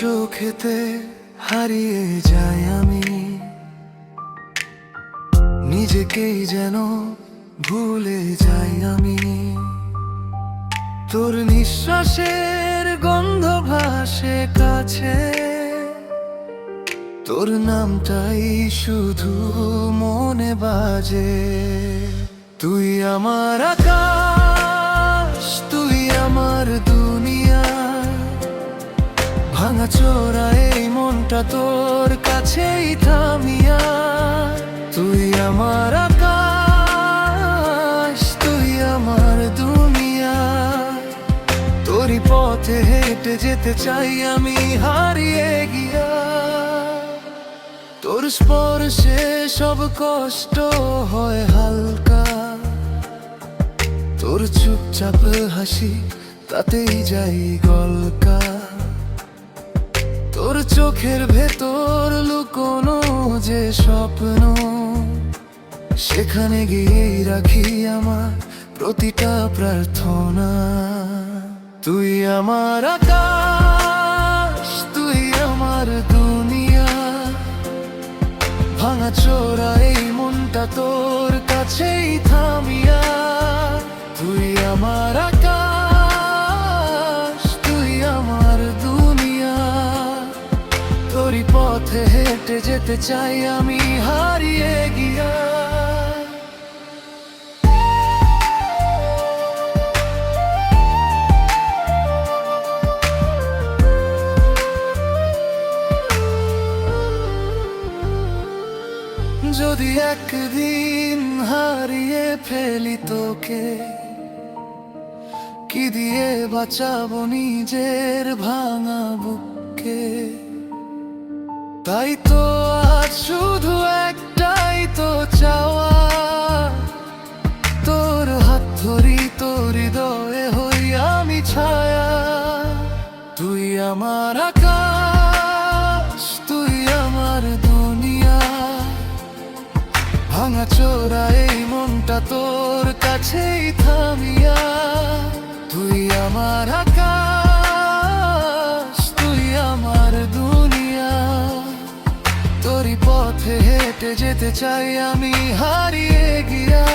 চোখেতে হারিয়ে যাই আমি, নিজেকেই যেন ভুলে যাই আমি। তোর নিঃশ্বাসের গন্ধ ভাসে কাছে, তোর নামটাই শুধু মনে বাজে। তুই আমার আকাশ, তুই আমার দুনিয়া, ভাঙা চোরা এই মনটা তোর কাছেই থামিয়া। তুই আমার আকাশ, তুই আমার দুনিয়া, তোরই পথে হেঁটে যেতে চাই আমি হারিয়ে গিয়া। তোর স্পর্শে সব কষ্ট হয় হালকা, তোর চুপচাপ হাসি তাতেই যাই গলকা। তোর চোখের ভেতর লুকোনো যে স্বপ্ন, সেখানে গিয়েই রাখি আমার প্রতিটা প্রার্থনা। তুই আমার আকাশ, তুই আমার দুনিয়া, ভাঙা চোরা এই মনটা তোর কাছেই থামিয়া। তুই আমার আকাশ, তুই আমার দুনিয়া, তোরই পথে হেঁটে যেতে চাই আমি হারিয়ে গিয়া। যদি একদিন হারিয়ে ফেলি তোকে, কি দিয়ে বাঁচাবো নিজের ভাঙা বুককে। তাই তো আজ শুধু একটাই তো চাওয়া, তোর হাত ধরি তোর হৃদয়ে হই আমি ছায়া। তুই আমার আকাশ, তুই আমার দুনিয়া, ভাঙা চোরা এই মনটা তোর কাছেই থামিয়া। তুই আমার আকাশ, তুই আমার দুনিয়া, তোরই পথে হেঁটে যেতে চাই আমি হারিয়ে গিয়া।